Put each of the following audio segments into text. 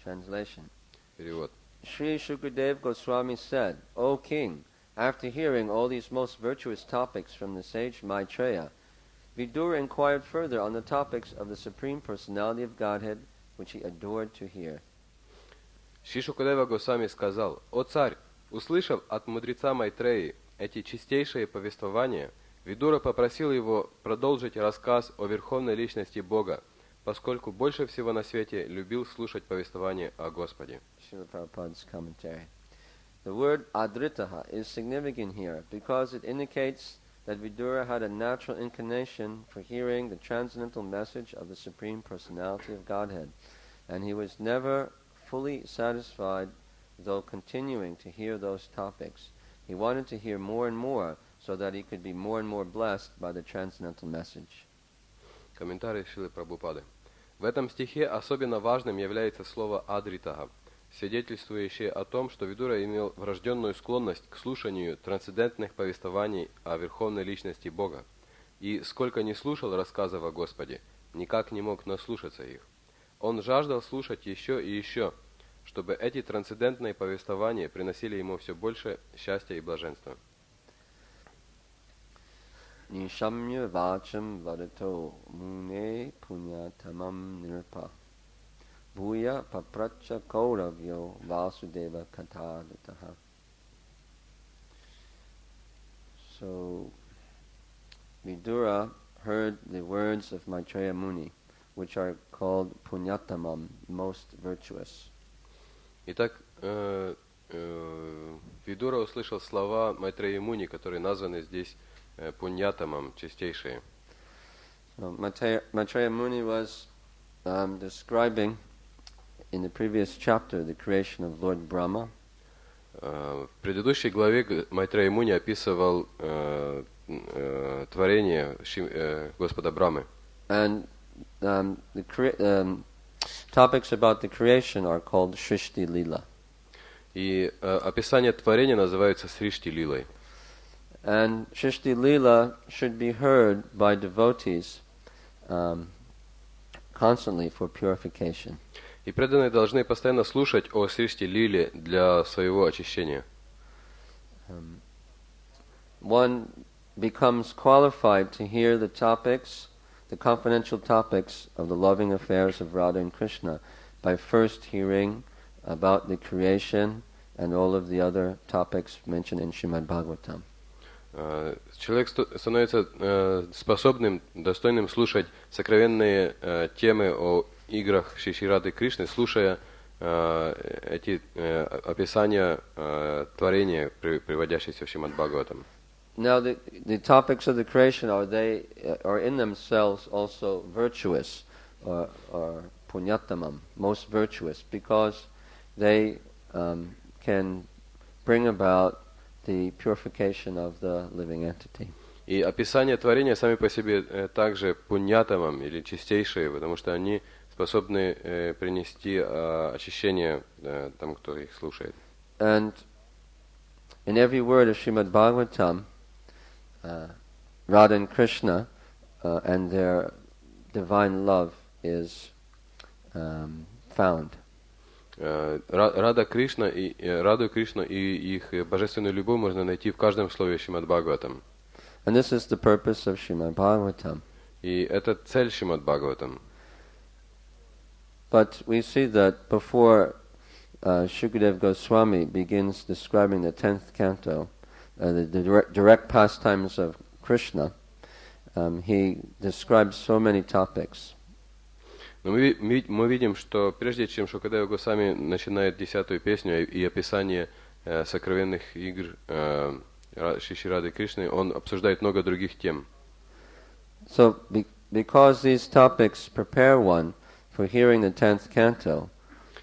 Translation. Перевод. Sri Shukadeva Goswami said, O king, after hearing all these most virtuous topics from the sage Maitreya, Vidura inquired further on the topics of the Supreme Personality of Godhead, which he adored to hear. Шри Шукадева Госвами сказал: «О царь, услышав от мудреца Майтреи эти чистейшие повествования, Видура попросил его продолжить рассказ о Верховной Личности Бога, поскольку больше всего на свете любил слушать повествования о Господе». Srila Prabhupada's commentary. The word adritaha is significant here because it indicates that Vidura had a natural inclination for hearing the transcendental message of the Supreme Personality of Godhead, and he was never fully satisfied, though continuing to hear those topics. He wanted to hear more and more, so that he could be more and more blessed by the transcendental message. Комментарий Шрилы Прабхупады. В этом стихе особенно важным является слово «адритага», свидетельствующее о том, что Видура имел врожденную склонность к слушанию трансцендентных повествований о Верховной Личности Бога, и сколько ни слушал рассказов о Господе, никак не мог наслушаться их. Он жаждал слушать еще и еще, чтобы эти трансцендентные повествования приносили ему все больше счастья и блаженства. Nishamya vacham vadato mune punyatamam nirpa bhuya papracha kauravyo vasudeva katadataha. So Vidura heard the words of Maitreya Muni, which are called punyatamam, most virtuous. Итак, Видура услышал слова Майтреи Муни, которые названы здесь пуньятамам, чистейшие. Maitreya Muni was describing in the previous chapter the creation of Lord Brahma. В предыдущей главе Майтрея Муни описывал творение Господа Брамы. And the topics about the creation are called Shrishti Lila. И описание творения называется Сришти Лилой. And Shrishti Lila should be heard by devotees constantly for purification. И преданные должны постоянно слушать о Сришти Лиле для своего очищения. One becomes qualified to hear the topics, the confidential topics of the loving affairs of Radha and Krishna by first hearing about the creation and all of the other topics mentioned in Shrimad Bhagavatam. Человек становится способным, достойным слушать сокровенные темы о играх Шри Рады Кришны, слушая эти описания творения, приводящиеся в Шримад Бхагаватам. Now the topics of the creation are in themselves also virtuous or punyatamam, most virtuous, because they can bring about the purification of the living entity. И описания творения сами по себе также пуньятамам или чистейшие, потому что они способны принести очищение тому, кто их слушает. And in every word of Srimad Bhagavatam, Radha and Krishna and their divine love is found. Раду Кришна и их божественную любовь можно найти в каждом слове Шримад Бхагаватам. And this is the purpose of Srimad Bhagavatam. И это цель Шримад Бхагаватам. But we see that before Shukadeva Goswami begins describing the 10th canto, the direct pastimes of Krishna, he describes so many topics. Но мы видим, что прежде чем Шукадева Госвами начинает 10-ю песню и описание сокровенных игр Шри Рады Кришны, он обсуждает много других тем. So, because these topics prepare one for hearing the 10th canto,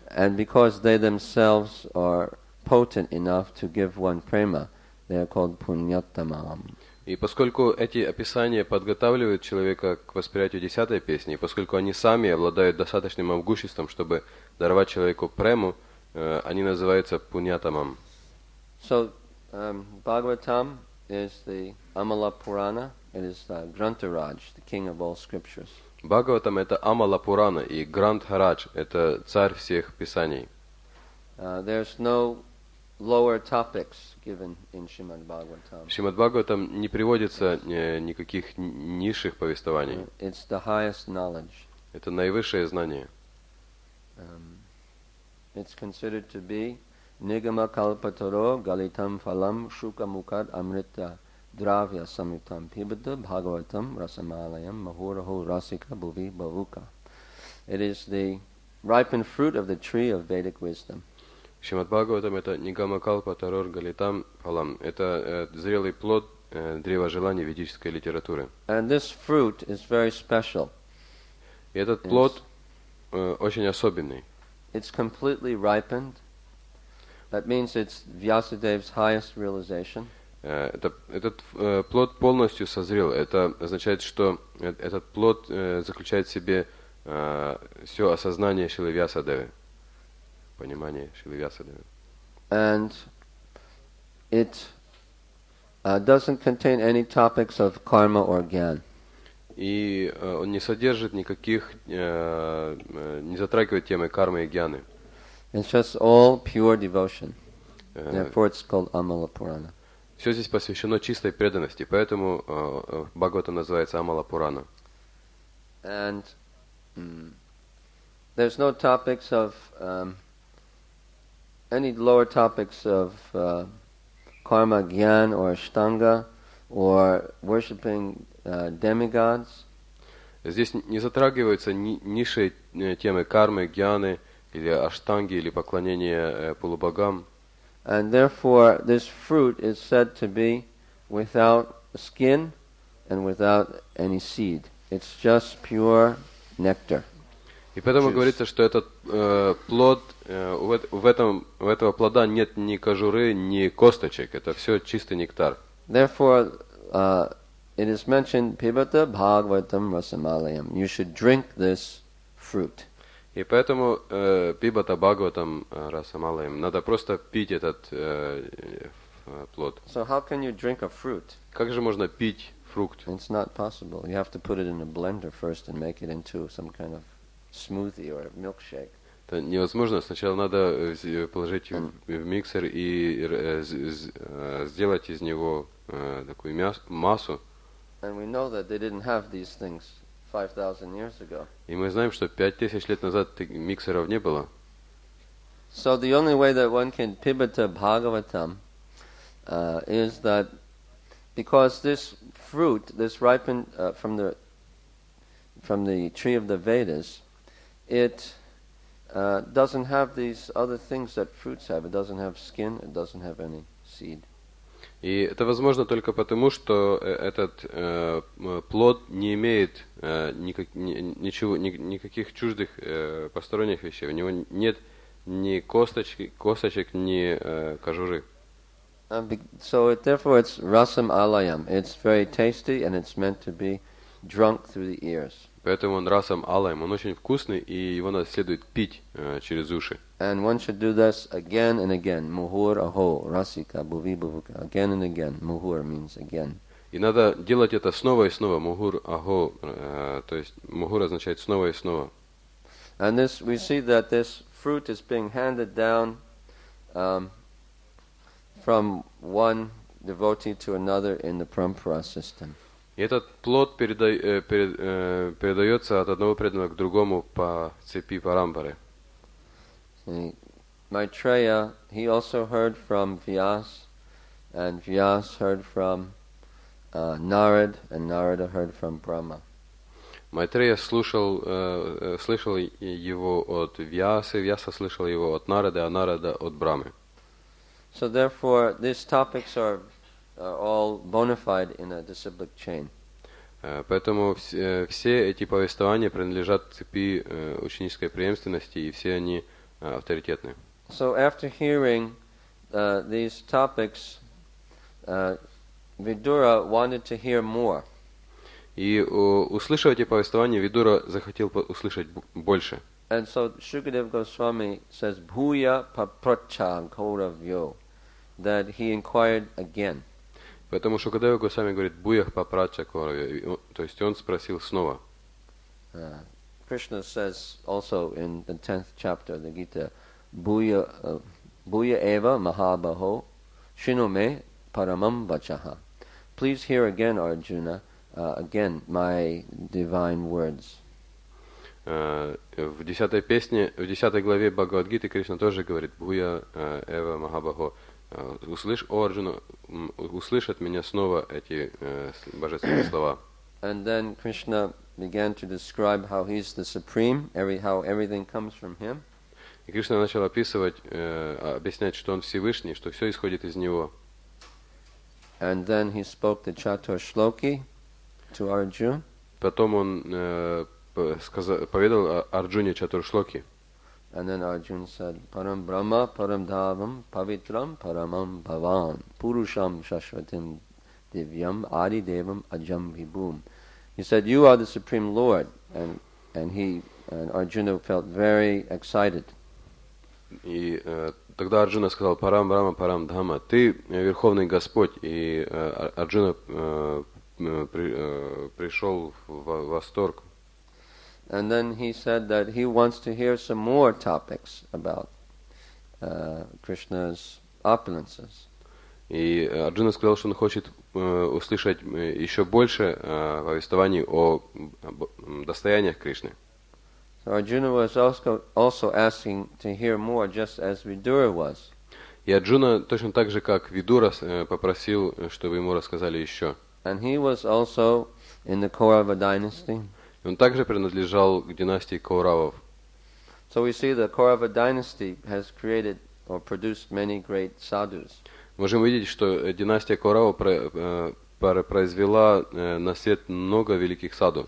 and because they themselves are potent enough to give one prema, they are called punyattamam. И поскольку эти описания подготавливают человека к восприятию 10-й песни, и поскольку они сами обладают достаточным могуществом, чтобы даровать человеку прему, они называются пуньятамам. So, Bhagavatam is the Amala Purana. It is Grantaraj, the king of all scriptures. Бхагаватам это Амала Пурана, и Грандхарадж это царь всех писаний. There's no lower topics given in Shrimad Bhagavatam. В Шримад Бхагаватам не приводится никаких низших повествований. It's the highest knowledge. Это наивысшее знание. It's considered to be Nigama Kalpataro Galitam Phalam Shuka Mukad Amrita Dravya Samyutam Pibata Bhagavatam Rasamalayam Mahuraho Rasika Bhuvi Bhavuka. It is the ripened fruit of the tree of Vedic wisdom. Шримад Бхагаватам это Нигама Калпа Тарор Галитам Пхалам. Это зрелый плод древа желаний ведической литературы. And this fruit is very special. И этот плод очень особенный. It's completely ripened. That means it's Vyasadev's highest realization. Этот плод полностью созрел. Это означает, что этот плод заключает в себе все осознание Шрилы Вьясадевы, понимание Шрилы Вьясадевы. And it doesn't contain any topics of karma or gyan. И он не содержит никаких, не затрагивает темы кармы и гьяны. It's just all pure devotion. Therefore it's called Amala Purana. Все здесь посвящено чистой преданности, поэтому Бхагаватам называется Амала Пурана. And there's no topics of any lower topics of karma, gyan, or ashtanga, or worshipping demigods. Здесь не затрагиваются низшие темы кармы, гьяны, или аштанги, или поклонения полубогам. And therefore this fruit is said to be without skin and without any seed. It's just pure nectar. И поэтому говорится, что этот плод, у этого плода нет ни кожуры, ни косточек. Это все чистый нектар. Therefore, it is mentioned, Pibata Bhagavatam Rasamalayam. You should drink this fruit. И поэтому Пибата Бхагаватам Расамалаям. Надо просто пить этот плод. So how can you drink a fruit? Как же можно пить фрукт? It's not possible. You have to put it in a blender first and make it into some kind of smoothie or milkshake. Это невозможно. Сначала надо положить в миксер и сделать из него такую массу. And we know that they didn't have these things 5,000 years ago. И мы знаем, что 5000 лет назад миксеров не было. So the only way that one can pibata Bhagavatam is that because this fruit, this ripened from the tree of the Vedas, it doesn't have these other things that fruits have. It doesn't have skin. It doesn't have any seed. И это возможно только потому, что этот плод не имеет никаких чуждых посторонних вещей. У него нет ни косточек, ни кожуры. So therefore it's rasam alayam. It's very tasty and it's meant to be drunk through the ears. Поэтому он расам алаем, он очень вкусный, и его надо следует пить через уши. And one should do this again and again. Muhur aho, rasika, bhuvi bhuvuka. Again and again. Muhur means again. И надо делать это снова и снова. Мухур аго, то есть мухур означает снова и снова. And this, we see that this fruit is being handed down from one devotee to another in the parampara system. И этот плод передается от одного преданного к другому по цепи парампары. Maitreya, he also heard from Vyas, and Vyas heard from Narad, and Narada heard from Brahma. Майтрея слышал его от Вьясы, Вьяса слышал его от Нарады, а Нарада от Брамы. So therefore, these topics are all bona fide in a disciplic chain. Поэтому все эти повествования принадлежат цепи ученической преемственности, и все они авторитетны. So after hearing these topics, Vidura wanted to hear more. И услышав эти повествования, Видура захотел услышать больше. And so Shukadeva Goswami says, Bhuya papracha Kauravyo, that he inquired again. Поэтому Шукадева Госвами говорит, Буях папрача Кауравья, то есть он спросил снова. Krishna says also in the 10th chapter of the Gita, Bhuya eva mahabaho shinome paramam vachaha. Please hear again, Arjuna, again my divine words. В 10-й песне, в 10 главе Бхагават-гиты Кришна тоже говорит: Бхуя эва махабахо. Услышь, о Арджуна, услышь от меня снова эти божественные слова. And then Krishna began to describe how he's the supreme, how everything comes from him. И Кришна начал описывать, объяснять, что он Всевышний, что все исходит из него. And then he spoke the Chatur Shloki to Arjuna. Потом он поведал Арджуне Чатуршлоки. And then Arjuna said, Param Brahma, Param Dhavam, Pavitram, Paramam Bhavan, Purusham Shashvatim Divyam, Adi Devam Ajam Vibhum. He said, you are the Supreme Lord. And Arjuna felt very excited. И тогда Арджуна сказал: Парам Брахма, Парам Дхамма, ты Верховный Господь. И Арджуна пришел в восторг. And then he said that he wants to hear some more topics about Krishna's opulences. И Арджуна сказал, что он хочет услышать еще больше повествований о достояниях Кришны. So Arjuna was also asking to hear more, just as Vidura was. И Арджуна точно так же, как Видура, попросил, чтобы ему рассказали еще. And he was also in the Kaurava dynasty. Он также принадлежал к династии Кауравов. So we see the Kaurava dynasty has created or produced many great sadhus. Можем видеть, что династия Кауравов произвела на свет много великих саду.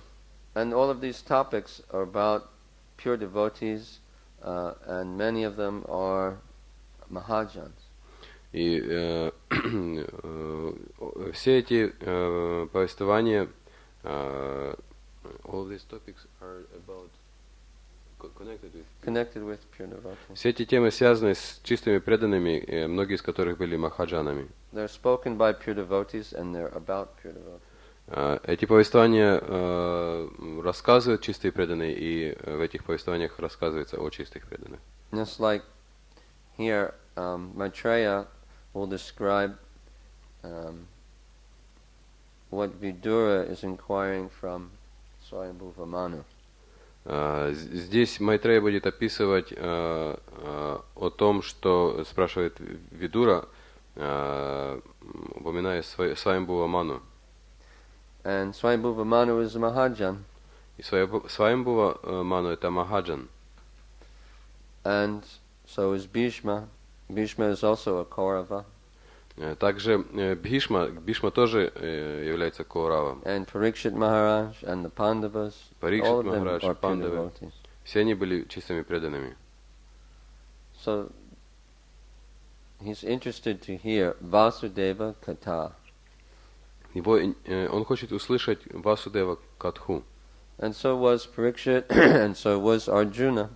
And all of these topics are about pure devotees, and many of them are mahajans. И все эти повествования, all these topics are about connected with pure devotees. Все эти темы связаны с чистыми преданными, многие из которых были махаджанами. They're spoken by pure devotees, and they're about pure devotees. Эти повествования рассказывают чистые преданные, и в этих повествованиях рассказывается о чистых преданных. Just like here, Maitreya will describe what Vidura is inquiring from Swayambhuva Manu. Здесь Майтрея будет описывать о том, что спрашивает Видура, упоминая Свайамбхува Ману. And Swayambhuva Manu is a Mahajan. И Свайамбхува Ману это Махаджан. And so is Bhishma. Bhishma is also a Kaurava. Также Бхишма тоже является Кауравом. And Parikshit Maharaj and the Pandavas, all of them are pure devotees. Все они были чистыми преданными. So he's interested to hear Vasudeva Katha. Он хочет услышать Васудева Катху. And so was Parikshit, and so was Arjuna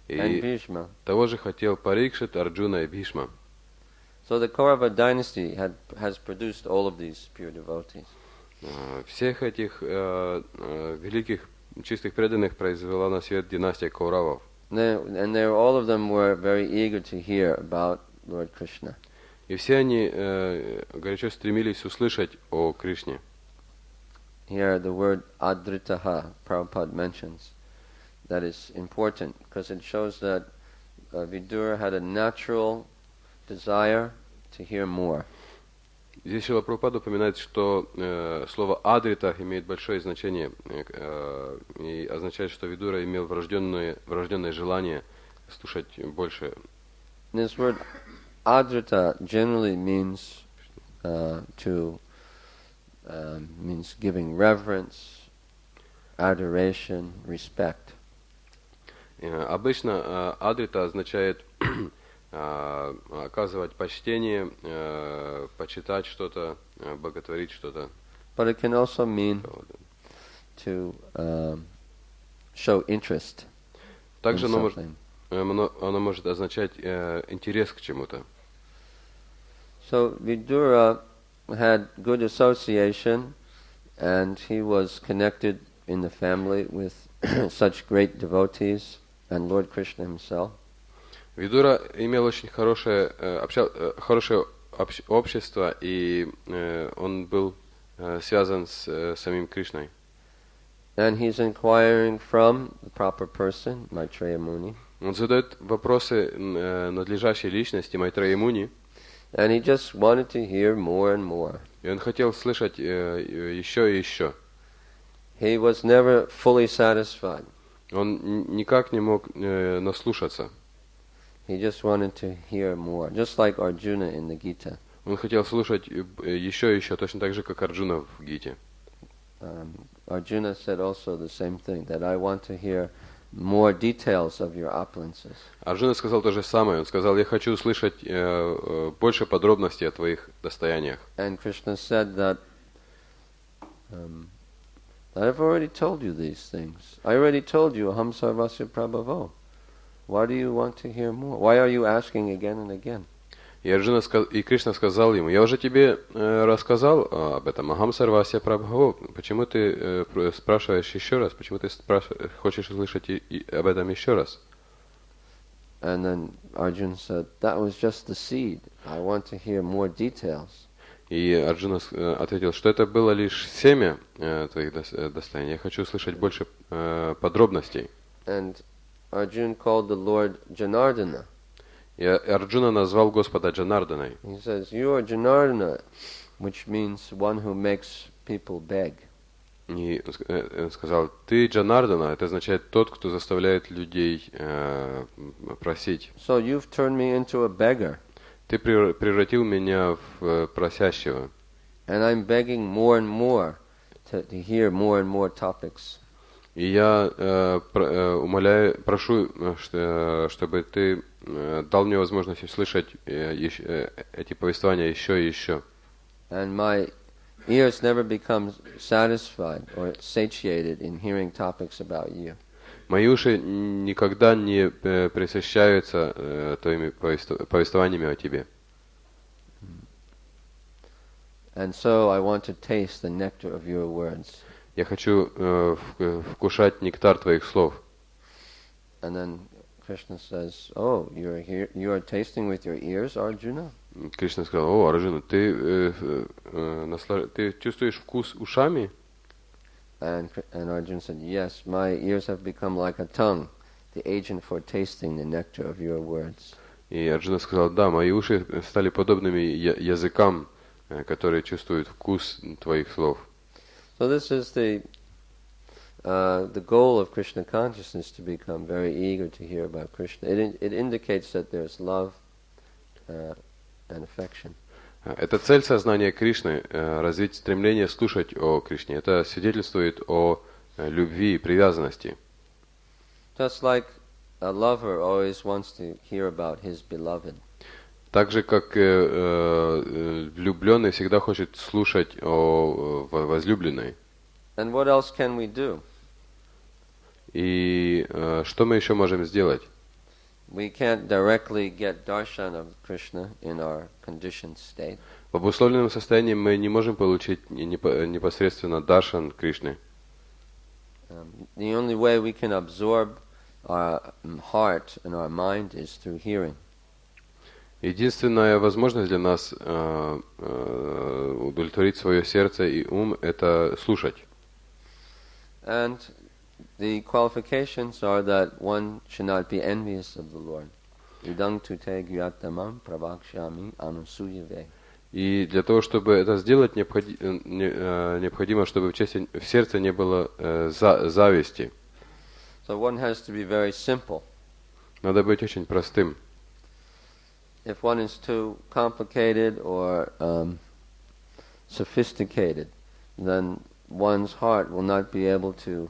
and Bhishma. Того же хотел Парикшит, Арджуна и Бхишма. So the Kaurava dynasty has produced all of these pure devotees. Всех этих великих чистых преданных произвела на свет династия Кауравов. And all of them were very eager to hear about Lord Krishna. И все они горячо стремились услышать о Кришне. Here the word adritaha, Prabhupada mentions, that is important because it shows that Vidura had a natural desire to hear more. Здесь Шрила Прабхупада упоминает, что слово «адрита» имеет большое значение и означает, что Видура имел врожденное желание слушать больше. This word adrita generally means means giving reverence, adoration, respect. Обычно адрита означает оказывать почтение, почитать что-то, боготворить что-то. But it can also mean to show interest. Также оно может означать интерес к чему-то. So Vidura had good association, and he was connected in the family with such great devotees and Lord Krishna himself. Видура имел очень хорошее общество, и он был связан с самим Кришной. And he's inquiring from the proper person, Maitreya Muni. Он задает вопросы надлежащей личности Майтрея Муни. And he just wanted to hear more and more. И он хотел слышать еще и еще. He was never fully satisfied. Он никак не мог наслушаться. He just wanted to hear more, just like Arjuna in the Gita. Он хотел слушать еще и еще, точно так же, как Арджуна в Гите. Arjuna said also the same thing, that I want to hear more details of your opulences. Арджуна сказал то же самое. Он сказал, я хочу услышать больше подробностей о твоих достояниях. And Krishna said that I've already told you these things. I already told you, Aham Sarvasya Prabhavo. Why do you want to hear more? Why are you asking again and again? И Кришна сказал ему, я уже тебе рассказал об этом, Ахам Сарвасья Прабхаво. Почему ты спрашиваешь еще раз? Почему ты хочешь услышать об этом еще раз? And then Arjuna said, that was just the seed. I want to hear more details. И Арджуна ответил, что это было лишь семя твоих достояний. Я хочу услышать больше подробностей. And Arjuna called the Lord Janardana. И Арджуна назвал Господа Джанарданой. He says, you are Janardana, which means one who makes people beg. И он сказал, ты Джанардана, это означает тот, кто заставляет людей просить. So you've turned me into a beggar. Ты превратил меня в просящего. And I'm begging more and more to hear more and more topics. И я прошу, чтобы ты дал мне возможность услышать эти повествования еще и еще. And my ears never become satisfied or satiated in hearing topics about you. Мои уши никогда не пресыщаются твоими повествованиями о тебе. And so I want to taste the nectar of your words. Я хочу вкушать нектар твоих слов. And then Krishna says, "Oh, you are tasting with your ears, Arjuna?" Кришна сказал, о, Арджуна, ты чувствуешь вкус ушами? And Arjuna said, "Yes, my ears have become like a tongue, the agent for tasting the nectar of your words." И Арджуна сказал, да, мои уши стали подобными языкам, которые чувствуют вкус твоих слов. So this is the goal of Krishna consciousness, to become very eager to hear about Krishna. It indicates that there's love and affection. Это цель сознания Кришны, развить стремление слушать о Кришне. Это свидетельствует о любви и привязанности. Just like a lover always wants to hear about his beloved. Так же, как влюбленный всегда хочет слушать о возлюбленной. And what else can we do? И что мы еще можем сделать? We can't directly get darshan of Krishna in our conditioned state. В обусловленном состоянии мы не можем получить непосредственно даршан Кришны. The only way we can absorb our heart and our mind is through hearing. Единственная возможность для нас удовлетворить свое сердце и ум – это слушать. And the qualifications are that one should not be envious of the Lord. Idang tute gyatamam pravakshami anusuyave. И для того, чтобы это сделать, необходимо, чтобы в сердце не было зависти. So one has to be very simple. Надо быть очень простым. If one is too complicated or sophisticated, then one's heart will not be able to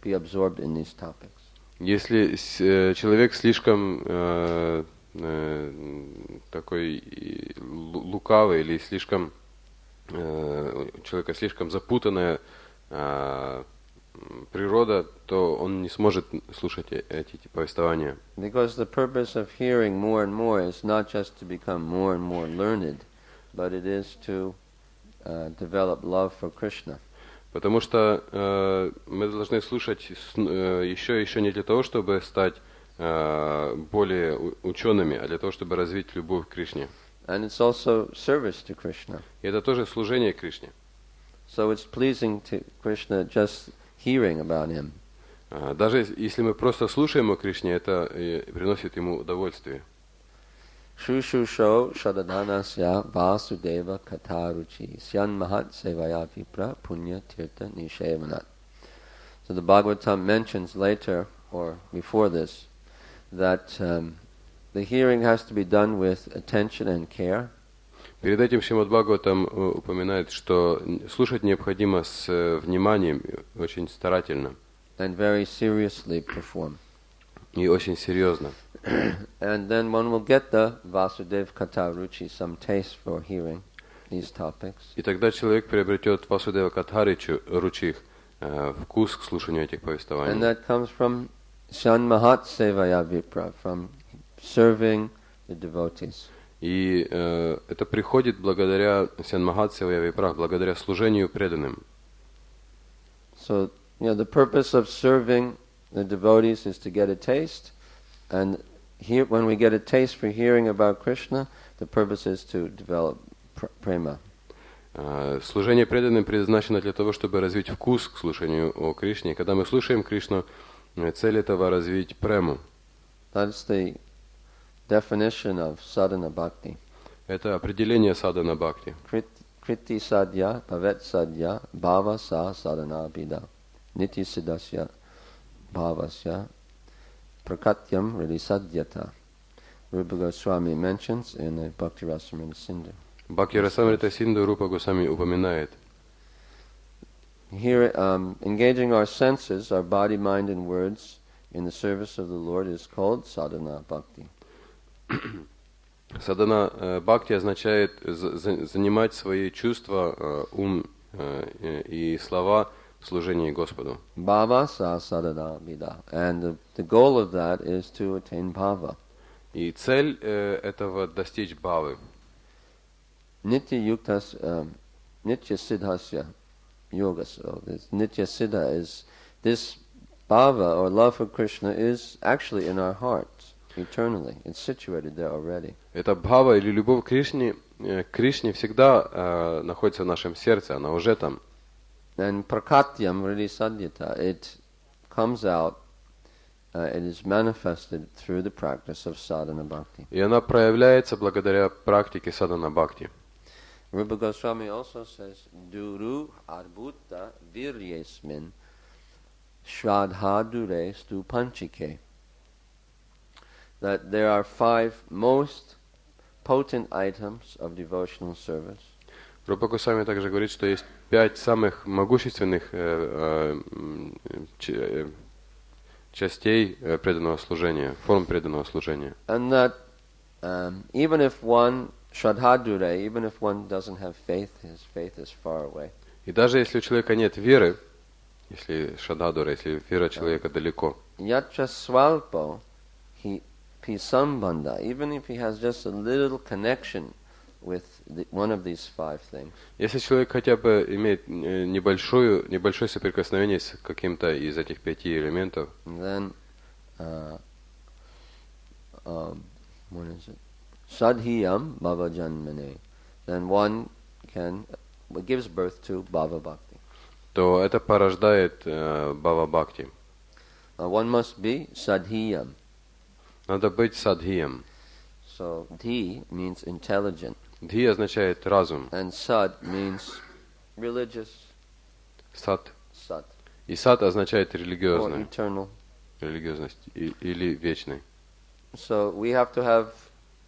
be absorbed in these topics. Если человек слишком такой лукавый или слишком у человека слишком запутанная природа, то он не сможет слушать эти повествования. Because the purpose of hearing more and more is not just to become more and more learned, but it is to develop love for Krishna. Потому что мы должны слушать еще не для того, чтобы стать более учеными, а для того, чтобы развить любовь к Кришне. And it's also service to Krishna. И это тоже служение Кришне. So it's pleasing to Krishna just hearing about him. Даже если мы просто слушаем о Кришне, это приносит ему удовольствие. Shushusho shadadhanasya vasudeva kataruchi syan mahat sevaya vipra punya tirtha nishevanat. So the Bhagavatam mentions later, or before this, that the hearing has to be done with attention and care. Перед этим Шримад Бхагаватам упоминает, что слушать необходимо с вниманием, очень старательно. And very seriously perform. И очень серьезно. And then one will get the Vasudev Kata Ruchi, some taste for hearing these topics. И тогда человек приобретет Васудева Катхаричу Ручи, вкус к слушанию этих повествований. And that comes from Shan Mahat Sevaya Vipra, from serving the devotees. И это приходит благодаря Сянмахат Севая Випра, благодаря служению преданным. So, the purpose of serving the devotees is to get a taste, and here, when we get a taste for hearing about Krishna, the purpose is to develop prema. Служение преданным предназначено для того, чтобы развить вкус к слушанию о Кришне. И когда мы слушаем Кришну, цель этого развить прему. That's the definition of sadhana bhakti. Это определение садхана бхакти. Kriti sadhya, bhavet sadhya, bhava sa sadhana bida. Niti siddhasya, bhavasya, prakatyam rilisadhyata. Rupa Goswami mentions in the Bhakti Rasamrita Sindhu. Бхакти Расамрита Синду Рупа Госвами упоминает. Here, engaging our senses, our body, mind and words in the service of the Lord is called sadhana bhakti. Садхана бхакти означает занимать свои чувства, ум и слова в служении Господу. Bhava sa sadhana vida. And the goal of that is to attain bhava. И цель этого достичь бхавы. Nitya yuktas, nitya siddhasya yoga. So this nitya siddha is, this bhava or love for Krishna is actually in our hearts eternally. It's situated there already. Эта бхава или любовь к Кришне всегда находится в нашем сердце, она уже там. And prakatyam rilisadhyata, it comes out, it is manifested through the practice of sadhana bhakti. И она проявляется благодаря практике садхана бхакти. Rupa Goswami also says, Duru adbhuta viryesmin shradhadure stu panchike. That there are 5 most potent items of devotional service. Рупа Госвами также говорит, что есть 5 самых могущественных частей преданного служения, форм преданного служения. And that even if one shradhadure, even if one doesn't have faith, his faith is far away. И даже если у человека нет веры, если шрадхадура, если вера человека далеко, Yatra swalpo, he pisambandha, even if he has just a little connection with one of these 5 things. если человек хотя бы имеет небольшое соприкосновение с каким-то из этих 5 элементов, Then, what is it? Sadhiyam bhava janmane. Then one gives birth to bhava bhakti. то это порождает бхава бхакти. One must be sadhiyam. Надо быть садхием. So dhi means intelligent, Дхи означает разум, and sad means religious. сад. Sat, И сад означает or религиозный, eternal. религиозность или вечный. So we have to have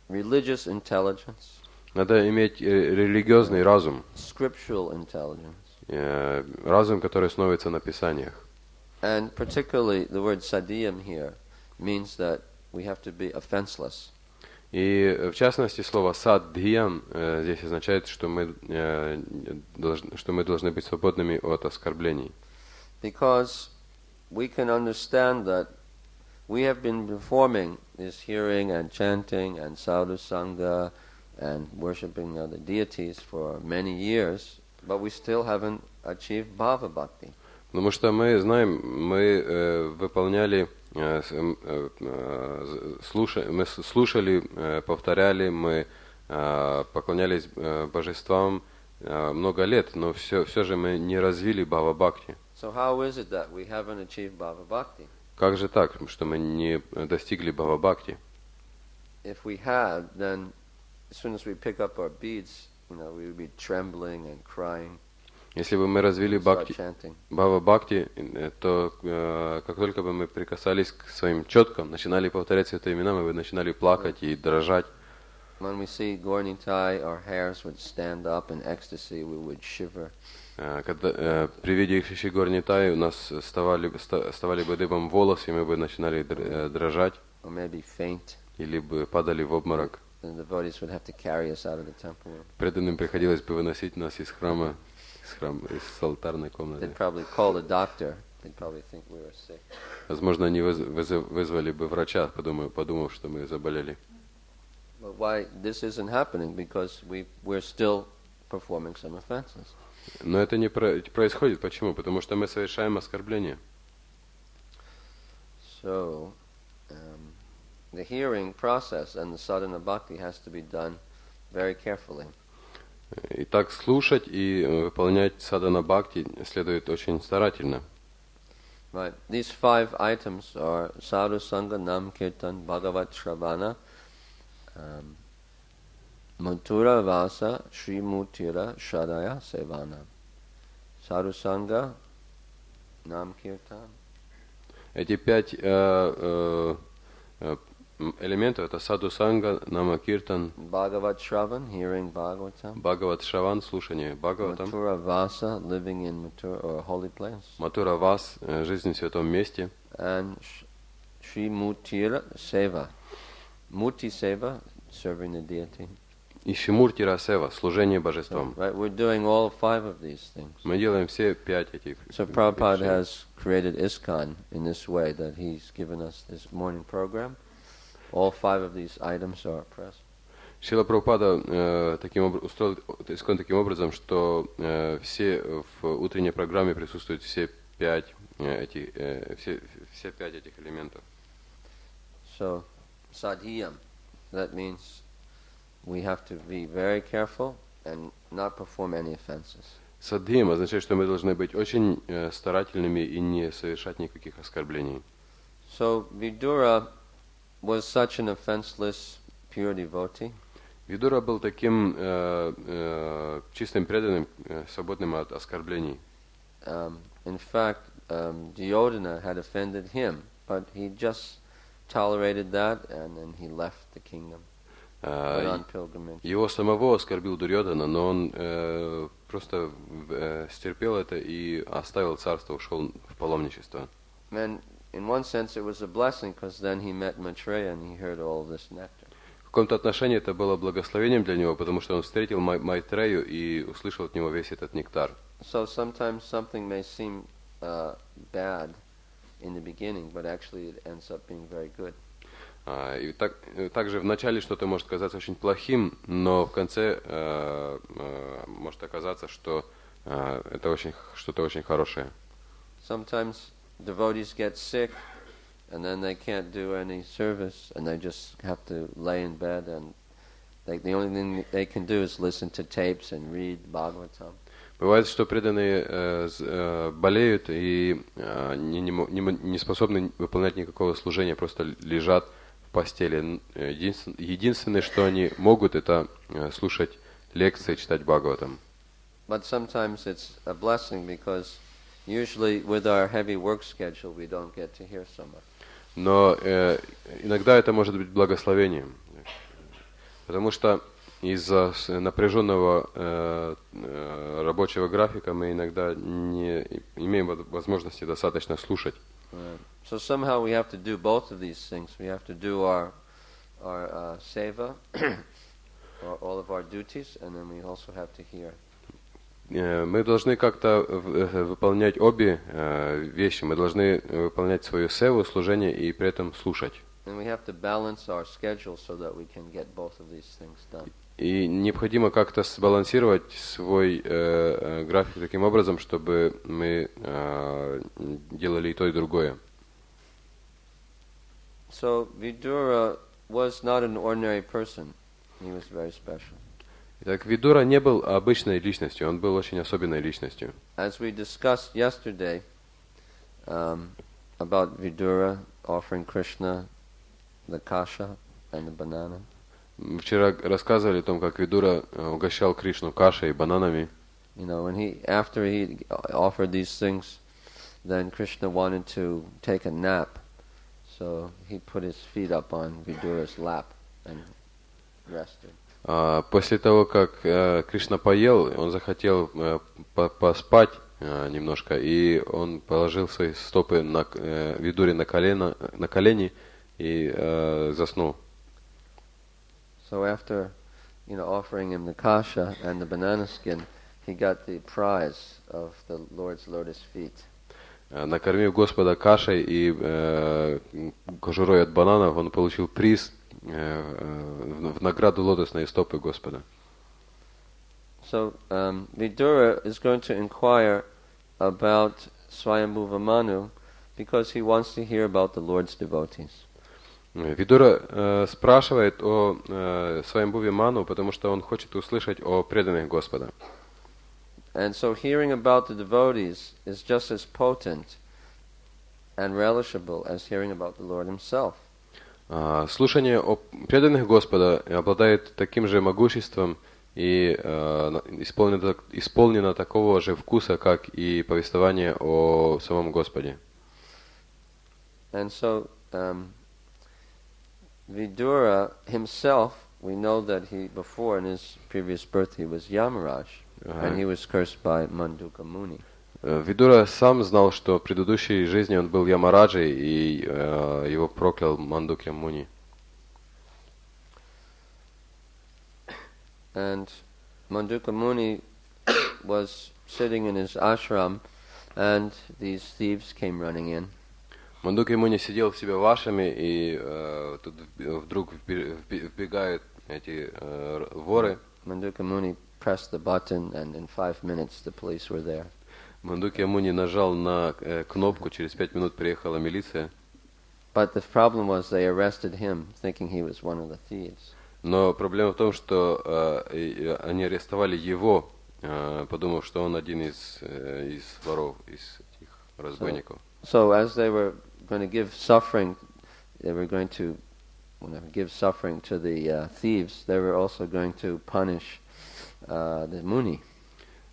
religious intelligence, Надо иметь религиозный разум, scriptural intelligence, разум, который основывается на Писаниях. and particularly the word sadhiyam here means that we have to be offenseless. И в частности слово саддхиям здесь означает, что мы должны быть свободными от оскорблений. Because we can understand that we have been performing this hearing and chanting and sadhu sangha and worshipping the deities for many years but we still haven't achieved bhava bhakti. Потому что мы знаем, мы выполняли, мы слушали, повторяли, мы поклонялись божествам много лет, но все же мы не развили бхава бхакти. So how is it that we haven't achieved bhava bhakti? Как же так, что мы не достигли бхава бхакти? If we had, then as soon as we pick up our beads, we would be trembling and crying. Если бы мы развили бхакти, бхава бхакти, то как только бы мы прикасались к своим четкам, начинали повторять святые имена, мы бы начинали плакать и дрожать. When we see Gornitai, our hairs would stand up in ecstasy, we would shiver. Когда при виде Шри Горнитай у нас вставали бы дыбом волосы, и мы бы начинали дрожать, or maybe faint. Или бы падали в обморок. And the devotees would have to carry us out of the temple room. Преданным приходилось бы выносить нас из храма, из алтарной комнаты. They'd probably call the doctor. They'd probably think we were sick. Возможно, они вызвали бы врача, подумав, что мы заболели. But why this isn't happening? Because we're still performing some offenses. Но это не происходит. Почему? Потому что мы совершаем оскорбление. So, the hearing process and the sadhana bhakti has to be done very carefully. Итак, слушать и выполнять садхана бхакти следует очень старательно. Right. These 5 items are sadhu sangha, nam kirtan, bhagavat shravana, mathura vasa, shrimutira, shadaya, sevana. Sadhu sangha, nam kirtan. Эти 5 элементов это саду санга, нама киртан, Bhagavat Shravan, hearing Bhagavatam. Bhagavat Shravan, слушание Бхагаватам. Mathura Vasa, living in Mathura or holy place. Матура Вас, жизнь в святом месте. And Shri Mutira Seva. Muti Seva, serving the deity. И Шимуртира Сева, служение божествам. Right, we're doing all 5 of these things. Мы делаем все 5 этих. So Prabhupada has created ISKCON in this way, that he's given us this morning program. All 5 of these items are present. Шрила Прабхупада устроил ISKCON таким образом, что все в утренней программе присутствуют все 5 этих элементов. So sadhiyam, that means we have to be very careful and not perform any offenses. Садхиям означает, что мы должны быть очень старательными и не совершать никаких оскорблений. So Vidura was such an offenseless, pure devotee. Видура был таким чистым преданным, свободным от оскорблений. In fact, Duryodhana had offended him, but he just tolerated that and then he left the kingdom. Went on pilgrimage. Его самого оскорбил Дурьодана, но он просто стерпел это и оставил царство, ушел в паломничество. And in one sense it was a blessing, because then he met Maitreya and he heard all of this nectar. В каком-то отношении это было благословением для него, потому что он встретил Майтрею и услышал от него весь этот нектар. So sometimes something may seem bad in the beginning, but actually it ends up being very good. И также вначале что-то может казаться очень плохим, но в конце может оказаться, что это что-то очень хорошее. Sometimes devotees get sick, and then they can't do any service, and they just have to lay in bed, and the only thing they can do is listen to tapes and read Bhagavatam. Бывает, что преданные болеют и не способны выполнять никакого служения, просто лежат в постели. Единственное, что они могут, это слушать лекции, читать Бхагаватам. But sometimes it's a blessing, because usually with our heavy work schedule we don't get to hear so much. Но иногда это может быть благословением, потому что из-за напряженного рабочего графика мы иногда не имеем возможности достаточно слушать. So somehow we have to do both of these things. We have to do our seva, or all of our duties, and then we also have to hear. Мы должны как-то выполнять обе вещи. Мы должны выполнять свою севу, служение, и при этом слушать. And we have to balance our schedule so that we can get both of these things done. И необходимо как-то сбалансировать свой график таким образом, чтобы мы делали и то, и другое. So Vidura was not an ordinary person. He was very special. Итак, Видура не был обычной личностью, он был очень особенной личностью. As we discussed yesterday about Vidura offering Krishna the kasha and the banana. Вчера рассказывали о том, как Видура угощал Кришну кашей и бананами. You know, after he offered these things, then Krishna wanted to take a nap, so he put his feet up on Vidura's lap and rested. После того, как Кришна поел, он захотел поспать немножко, и он положил свои стопы на Видуре на колени и заснул. So after, offering him the kasha and the banana skin, he got the prize of the Lord's lotus feet. Накормив Господа кашей и кожурой от бананов, он получил приз в награду лотосной стопы Господа. So Vidura is going to inquire about Swayambhuva Manu because he wants to hear about the Lord's devotees. Видура спрашивает о Сваямбхуве Ману, потому что он хочет услышать о преданных Господа. And so hearing about the devotees is just as potent and relishable as hearing about the Lord himself. Слушание о преданных Господа обладает таким же могуществом и исполнено такого же вкуса, как и повествование о самом Господе. And so Vidura himself, we know that before in his previous birth he was Yamaraj, and he was cursed by Manduka Muni. Видура сам знал, что в предыдущей жизни он был Ямараджей, и его проклял Мандукья Муни. And Manduka Muni was sitting in his ashram, and these thieves came running in. Мандукья Муни сидел в себе в ашраме, и тут вдруг вбегают эти воры. Manduka Muni pressed the button, and in 5 minutes the police were there. Мандукья Муни нажал на кнопку, через 5 минут приехала милиция. But the problem was they arrested him, thinking he was one of the thieves. Но проблема в том, что они арестовали его, подумав, что он один из воров, из этих разбойников. So as they were going to give suffering, they were going to give suffering to the thieves. They were also going to punish the Muni.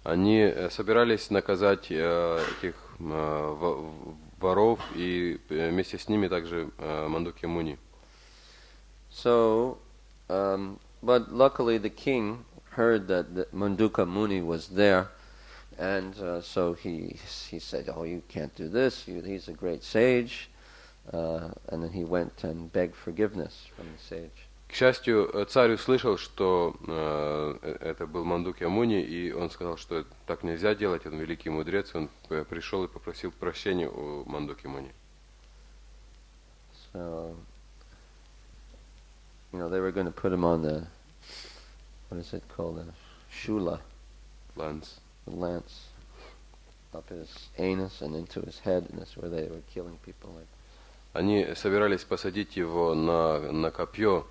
Они собирались наказать этих воров и вместе с ними также Мандукья Муни. So, but luckily the king heard that Manduka Muni was there, and so he said, "Oh, you can't do this. He's a great sage," and then he went and begged forgiveness from the sage. К счастью, царь услышал, что это был Мандукья Муни, и он сказал, что так нельзя делать, он великий мудрец, он пришел и попросил прощения у Мандукьи Муни. So, they were going to put him on the, what is it called, the shula, Lance. the lance, up his anus and into his head, and that's where they were killing people. Они собирались посадить его на копье.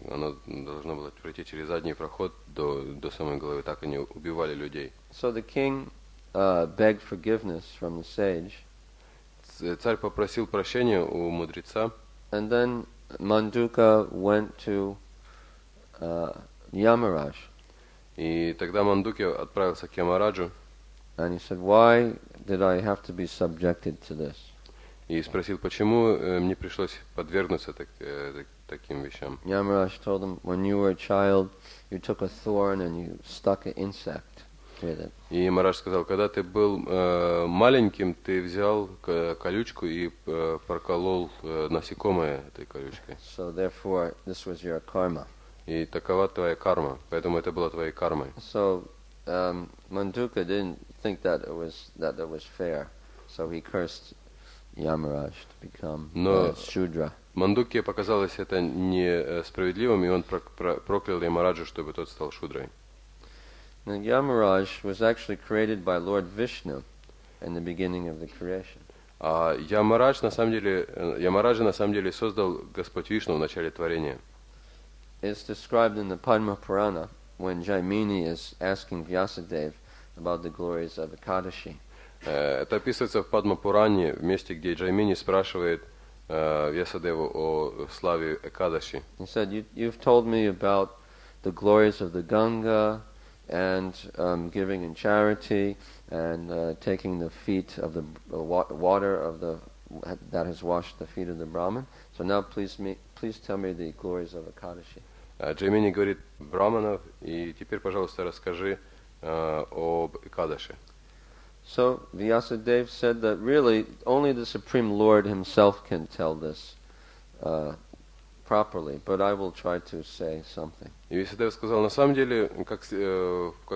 Оно должно было пройти через задний проход до самой головы, так они убивали людей. So the king begged forgiveness from the sage. Царь попросил прощения у мудреца. And then Manduka went to Yamaraj. И тогда Мандукья отправился к Ямараджу. And he said, "Why did I have to be subjected to this?" И спросил, почему мне пришлось подвергнуться таким вещам. Yamaraj told him, "When you were a child, you took a thorn and you stuck an insect with it." И Ямарадж сказал, когда ты был маленьким, ты взял колючку и проколол насекомое этой колючкой. So therefore, this was your karma. И такова твоя карма, поэтому это было твоей кармой. So Manduka didn't think that it was fair, so he cursed Yamaraj to become Shudra. Мандукье показалось это несправедливым, и он проклял Ямараджу, чтобы тот стал шудрой. Now, Yamaraj was actually created by Lord Vishnu in the beginning of the creation. А Ямараджа на самом деле создал Господь Вишну в начале творения. It's described in the Padma Purana when Jaimini is asking Vyasadeva about the glories of Ekadashi. Это описывается в Падма-Пуране, в месте, где Джаймини спрашивает Вьясадеву о славе Экадаши. He said, you've told me about the glories of the Ganga and giving in charity and taking the feet of the water of that has washed the feet of the Brahman. So now please tell me the glories of Ekadashi. Джаймини говорит Браманов, и теперь, пожалуйста, расскажи об Экадаше. So Vyasadeva said that really only the Supreme Lord himself can tell this properly, but I will try to say something. И Вьясадев сказал, на самом деле, как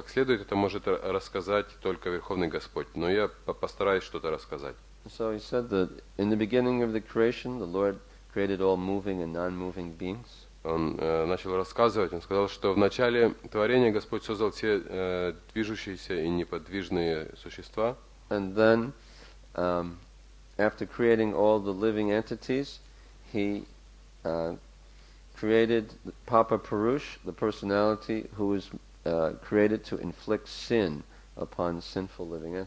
следует, это может рассказать только Верховный Господь, но я постараюсь что-то рассказать. So he said that in the beginning of the creation, the Lord created all moving and non-moving beings. Он начал рассказывать, он сказал, что в начале творения Господь создал все движущиеся и неподвижные существа. And then, after creating all the living entities, he created Papa Purush, the personality who was created to inflict sin upon sinful living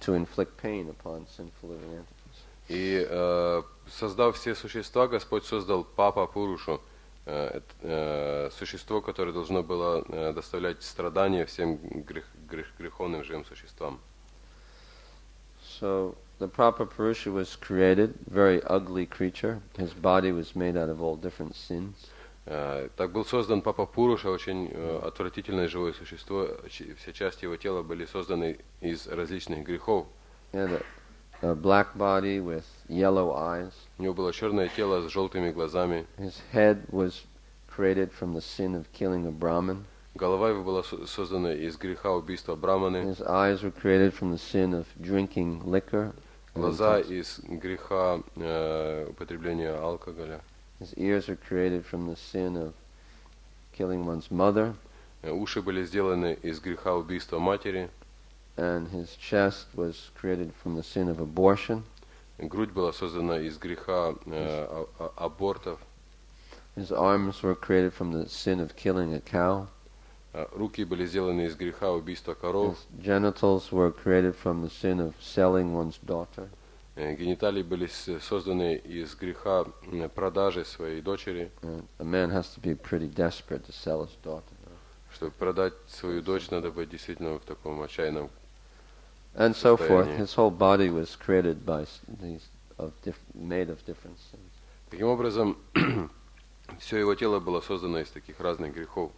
to inflict pain upon sinful living entities. И создав все существа, Господь создал Папа Пурушу, существо, которое должно было доставлять страдания всем греховным живым существам. So the Papa Purusha was created, very ugly creature. His body was made out of all different sins. Так был создан Папа Пуруша, очень отвратительное живое существо. Все части его тела были созданы из различных грехов. He had a black body with yellow eyes. У него было черное тело с желтыми глазами. His head was created from the sin of killing a Brahmin. Голова его была создана из греха убийства браманы. His eyes were created from the sin of drinking liquor. Глаза из греха употребления алкоголя. His ears were created from the sin of killing one's mother. Уши были сделаны из греха убийства матери. And his chest was created from the sin of abortion. Грудь была создана из греха абортов. His arms were created from the sin of killing a cow. Руки были сделаны из греха убийства коров. His genitals were created from the sin of selling one's daughter. Гениталии были созданы из греха продажи своей дочери. A man has to be pretty desperate to sell his daughter. Чтобы продать свою дочь, надо быть действительно в таком отчаянном And so forth. His whole body was created by made of different sins. Таким образом, все его тело было создано из таких разных грехов.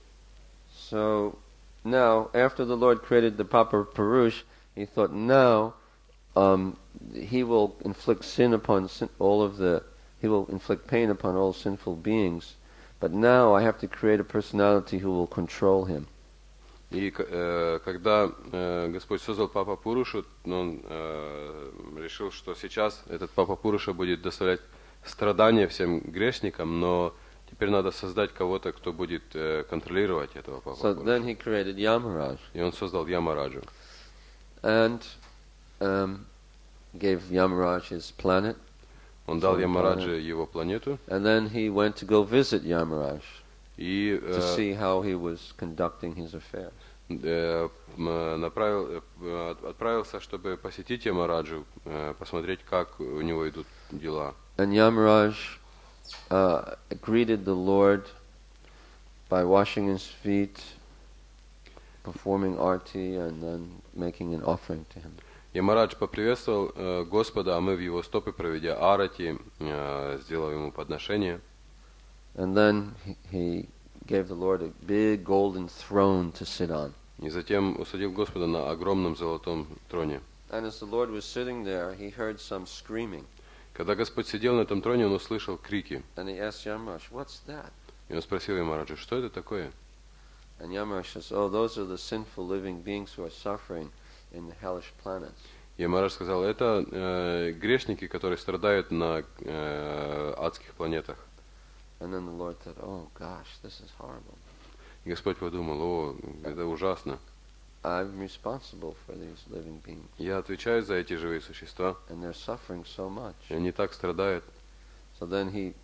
So now, after the Lord created the Papa Purush, he thought now he will inflict sin upon he will inflict pain upon all sinful beings. But now I have to create a personality who will control him. И когда Господь создал Папа Пурушу, он решил, что сейчас этот Папа Пуруша будет доставлять страдания всем грешникам, но теперь надо создать кого-то, кто будет контролировать этого Папа So Пуруша. then he created Yamaraj. И он создал Ямараджу. And gave Yamaraj his planet. Он дал Ямараджи его планету. And then he went to go visit Yamaraj И to see how he was conducting his affairs. Отправился, чтобы посетить Ямараджу, посмотреть, как у него идут дела. And Yamaraj greeted the Lord by washing his feet, performing arti, and then making an offering to him. Ямарадж поприветствовал Господа, омыв его стопы, проведя арати, сделав ему подношение. And then he gave the Lord a big golden throne to sit on. И затем усадил Господа на огромном золотом троне. And as the Lord was sitting there, he heard some screaming. Когда Господь сидел на этом троне, он услышал крики. And he asked Yamaraj, "What's that?" И он спросил Ямараджа, что это такое? And Yamaraj says, "Oh, those are the sinful living beings who are suffering in the hellish planets." И Махарадж сказал, это грешники, которые страдают на адских планетах. And then the Lord said, oh gosh, this is horrible. И Господь подумал, о, это ужасно. I'm responsible for these living beings. Я отвечаю за эти живые существа. And they're suffering so much. И они так страдают. So then he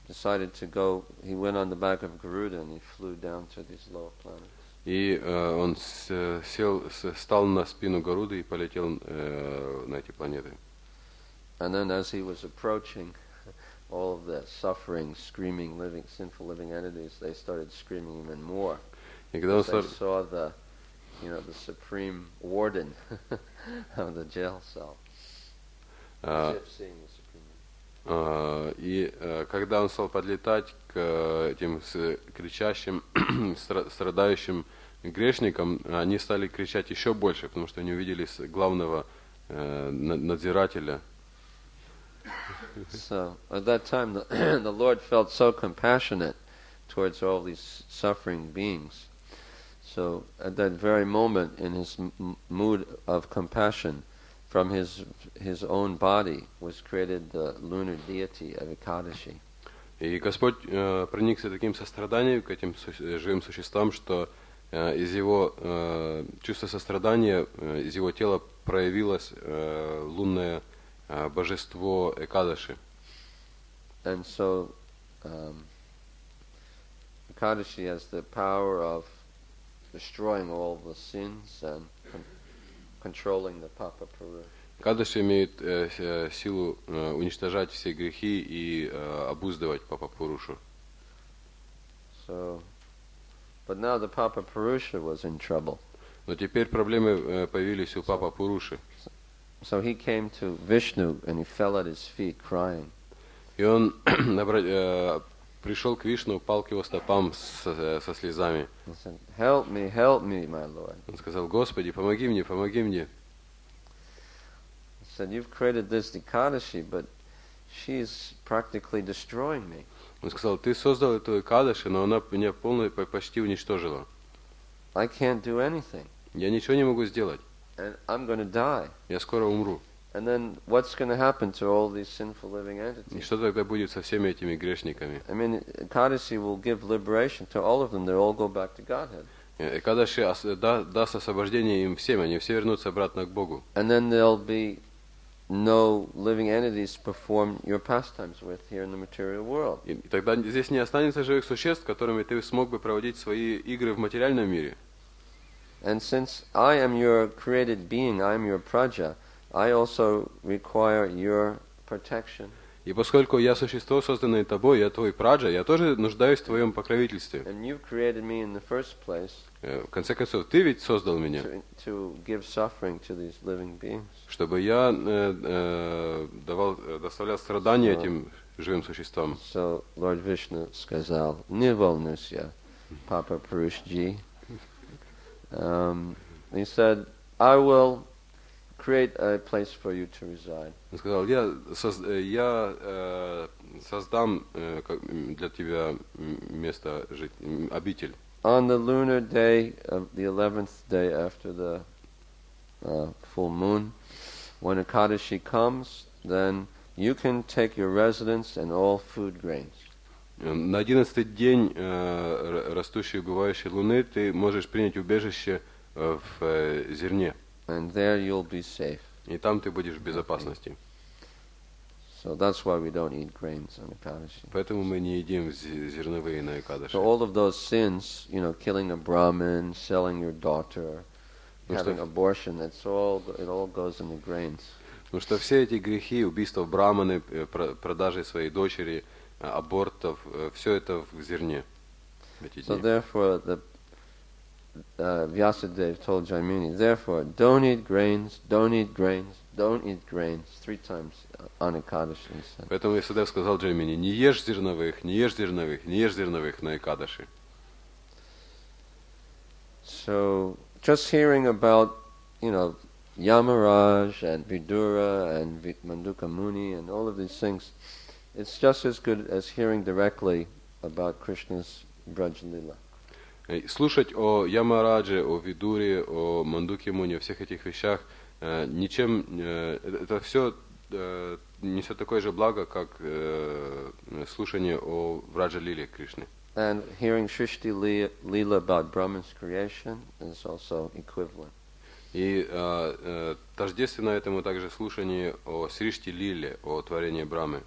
decided to go, he went on the back of Garuda and he flew down to these lower planets. И он стал на спину Гаруды и полетел на эти планеты. And then as he was approaching all of the suffering, screaming, living, sinful living entities, they started screaming even more. И когда он They saw the supreme warden of the jail cell. Seeing the supreme. И когда он стал подлетать к этим кричащим, страдающим грешникам, они стали кричать еще больше, потому что они увидели главного надзирателя. So at that time, the Lord felt so compassionate towards all these suffering beings. So at that very moment, in his mood of compassion, from his own body was created the lunar deity of Ekadashi. И Господь проникся таким состраданием к этим живым существам, что из его чувства сострадания, из его тела проявилось лунное божество Экадаши. And so Ekadashi has the power of destroying all the sins and controlling the Papa Purush. Экадаши имеет силу уничтожать все грехи и обуздывать Папа Пурушу. So, but now the Papa Purusha was in trouble. Но теперь проблемы появились у Папа Пуруши. So he came to Vishnu and he fell at his feet crying. И он пришел к Вишну, упал к его стопам со слезами. He said, help me, my Lord. Он сказал, Господи, помоги мне, помоги мне. He said, you've created this Ekadashi, but she's practically destroying me. Он сказал, ты создал эту Экадаши, но она меня почти уничтожила. I can't do anything. Я ничего не могу сделать. And I'm going to die. Я скоро умру. And then what's going to happen to all these sinful living И entities? что тогда будет со всеми этими грешниками? I mean, Ekadashi will give liberation to all of them. They'll all go back to Godhead. Экадаши даст освобождение им всем, они все вернутся обратно к Богу. And then there'll be no living entities to perform your pastimes with here in the material world. И тогда здесь не останется живых существ, которыми ты смог бы проводить свои игры в материальном мире. And since I am your created being, I am your praja, I also require your protection. И поскольку я существо, созданное тобой, я твой праджа, я тоже нуждаюсь в твоем покровительстве. And you've created me in the first place В конце концов, ты ведь создал меня, to give suffering to these living beings. чтобы я доставлял страдания этим живым существам. So Lord Vishnu сказал, не волнуйся, Papa Purushji. He said, I will create a place for you to reside. Он сказал, я создам для тебя место жить, обитель. On the lunar day of the 11th day after the full moon, when Ekadashi comes, then you can take your residence and all food grains. На 11-й день растущей и убывающей луны ты можешь принять убежище в зерне. And there you'll be safe. И там ты будешь в безопасности. So that's why we don't eat grains on Ekadashi. Поэтому мы не едим зерновые на Экадаши. So all of those sins, killing a Brahmin, selling your daughter, having abortion, it all goes in the grains. Потому что все эти грехи, убийства браманы, продажи своей дочери, абортов, все это в зерне. So therefore, Vyasadeva told Jaimini, therefore, don't eat grains, don't eat grains, don't eat grains, 3 times on Ekadashi. Поэтому Вьясадев сказал Джаймини, не ешь зерновых, не ешь зерновых, не ешь зерновых на Экадаши. So, just hearing about, Yamaraj and Vidura and Manduka Muni and all of these things, it's just as good as hearing directly about Krishna's Braj Lila. Слушать о Ямарадже, о Видуре, о Мандуке Муни, о всех этих вещах ничем, это все несет такое же благо, как слушание о Враджа Лиле Кришны. And hearing Shrishti Leela about Brahman's creation is also equivalent. И тождественно этому также слушание о Сришти Лиле, о творении Брамы.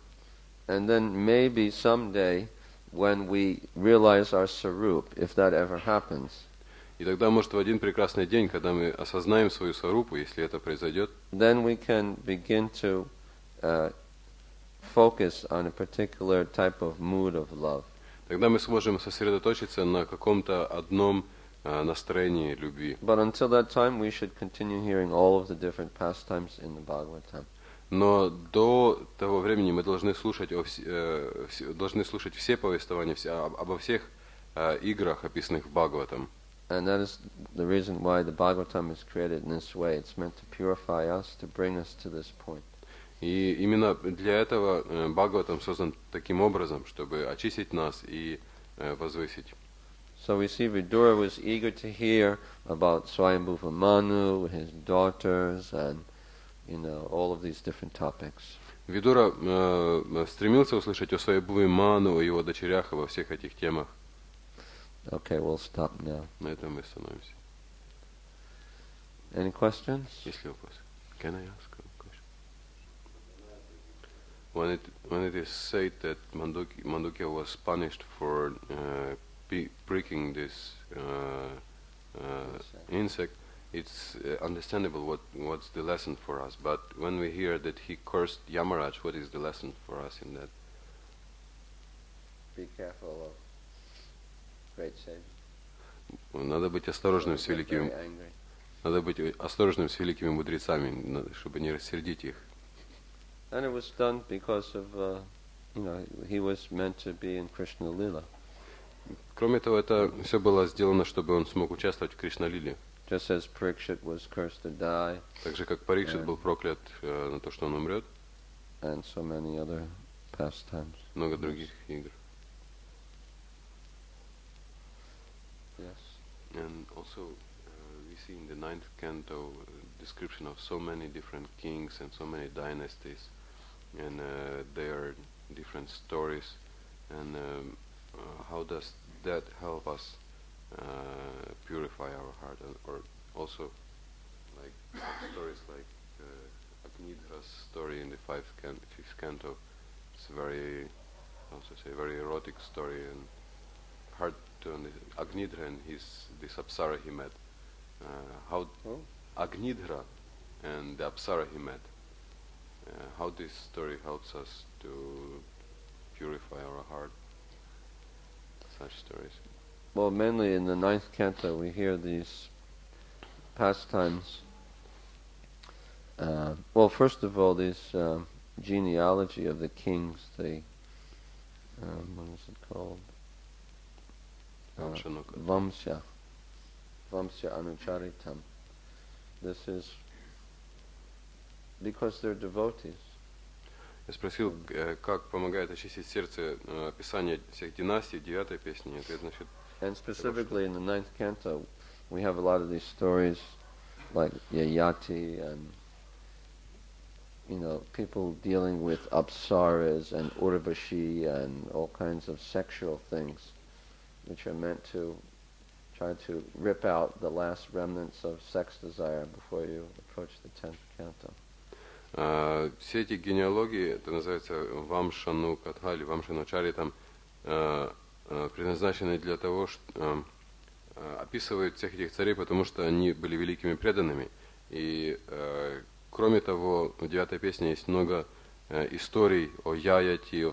And then maybe someday, when we realize our sarup, if that ever happens, И тогда, может, в один прекрасный день, когда мы осознаем свою сварупу, если это произойдет, then we can begin to focus on a particular type of mood of love. тогда мы сможем сосредоточиться на каком-то одном настроении любви. But until that time, we should continue hearing all of the different pastimes in the Bhagavatam. Но до того времени мы должны слушать, все повествования обо всех играх, описанных в Бхагаватам. And that is the reason why the Bhagavatam is created in this way. It's meant to purify us, to bring us to this point. И именно для этого Бхагаватам создан таким образом, чтобы очистить нас и возвысить. So we see Vidura was eager to hear about Swayambhuva Manu, his daughters, and all of these different topics. Видура стремился услышать о Свайамбхуве Ману, о его дочерях, обо всех этих темах. Okay, we'll stop now. На этом мы остановимся. Any questions? Есть ли вопросы? Can I ask a question? When it is said that Mandukya was punished for pricking this insect, it's understandable what's the lesson for us. But when we hear that he cursed Yamaraj, what is the lesson for us in that? Be careful of great sages. Надо быть осторожным с великими. Very angry. Надо быть осторожным с великими мудрецами, чтобы не рассердить их. And it was done because of, he was meant to be in Krishna Lila. Кроме того, это все было сделано, чтобы он смог участвовать в Кришна-лиле. Just as Parikshit was cursed to die. Так же, как Парикшит был проклят на то, что он умрет. And so many other pastimes. Много других игр. Yes. And also, we see in the 9th canto description of so many different kings and so many dynasties, and their different stories. And how does that help us purify our heart? Or also, like stories like Agnidha's story in the 5th canto. It's very, very erotic story and hard to understand. Agnidhra and this Apsara he met. Agnidhra and the Apsara he met. How this story helps us to purify our heart. Such stories. Well, mainly in the 9th canto we hear these pastimes. Well, first of all, this genealogy of the kings, what is it called? Vamsya Anucharitam. This is because they're devotees. Я спросил, как помогает очистить сердце описание всех династий, 9-й песни. Ответ насчет. And specifically in the 9th canto, we have a lot of these stories like Yayati and people dealing with apsaras and urvashi and all kinds of sexual things, which are meant to try to rip out the last remnants of sex desire before you approach the 10th canto. Все эти генеалогии, это называется Вамшану Катха или Вамшану Чаритам, предназначены для того, что описывают всех этих царей, потому что они были великими преданными. И кроме того, в 9-й песне есть много историй о Яяти,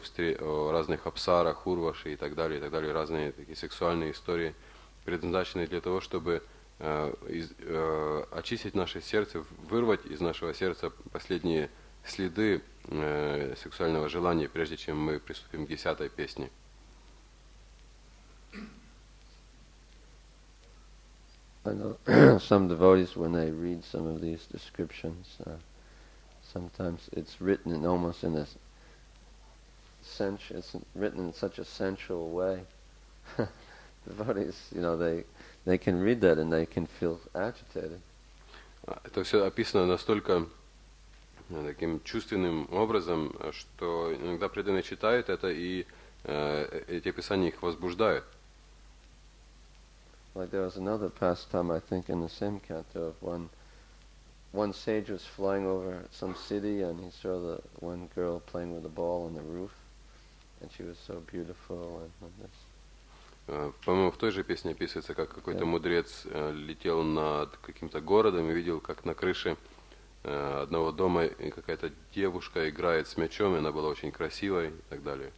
о разных апсарах, урваши и так далее, разные такие сексуальные истории, предназначенные для того, чтобы очистить наше сердце, вырвать из нашего сердца последние следы сексуального желания, прежде чем мы приступим к 10-й песне. I know some devotees, when they read some of these descriptions, sometimes it's written almost in it's written in such a sensual way. Devotees, they can read that and they can feel agitated. Это все описано настолько таким чувственным образом, что иногда преданные читают это, и эти описания их возбуждают. Like there was another pastime, I think, in the same canto of one sage was flying over some city, and he saw the one girl playing with a ball on the roof, and she was so beautiful and this. По-моему, в той же песне описывается, как какой-то мудрец летел над каким-то городом и видел, как на крыше одного дома и какая-то девушка играет с мячом, и она была очень красивой и так далее.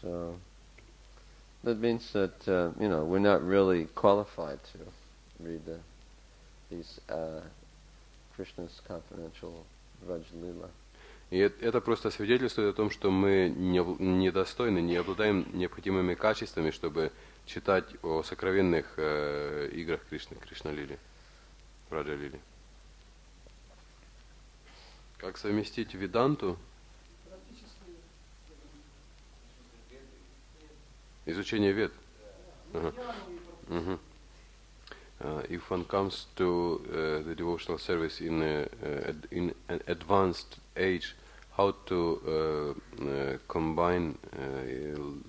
So that means that we're not really qualified to read these Krishna's confidential Vraj Lila. И это просто свидетельствует о том, что мы недостойны, не обладаем необходимыми качествами, чтобы читать о сокровенных играх Кришны, Кришна-лили, Враджа-лили. Как совместить веданту? Изучение вед. If one comes to the devotional service in an advanced age, how to combine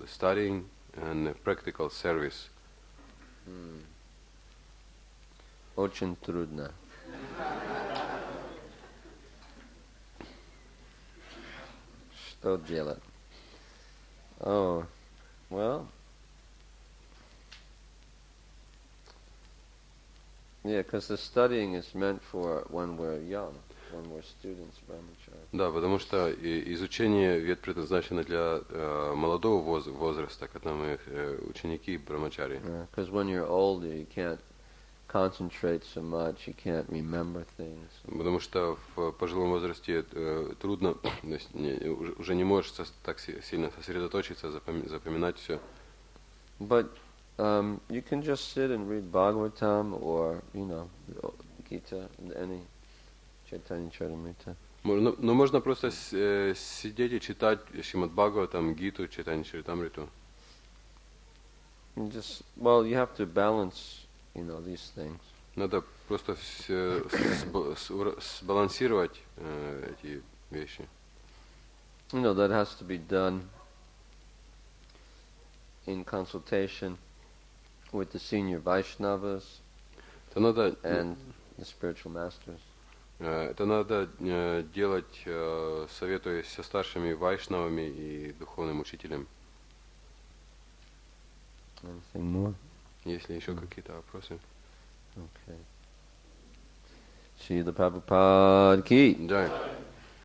studying and practical service? Очень трудно. Что делать? Oh, well, yeah, because the studying is meant for when we're young, when we're students, brahmachari. Да, потому что изучение вед предназначено для молодого возраста, когда мы ученики брахмачари. Because when you're older, you can't concentrate so much, you can't remember things. Потому что в пожилом возрасте трудно, то есть уже не можешь так сильно сосредоточиться, запоминать все. But you can just sit and read Bhagavatam or, Gita, any Chaitanya Charitamrita. Но можно просто сидеть и читать Шримад Бхагаватам, Гиту, Чайтанья Чаритамриту. You have to balance, these things. Надо просто сбалансировать эти вещи. That has to be done in consultation with the senior Vaishnavas and the spiritual masters. Это надо делать, советуясь со старшими вайшнавами и духовным учителем. Anything more? Есть ли еще какие-то вопросы? Okay. Srila Prabhupada ki. Jai.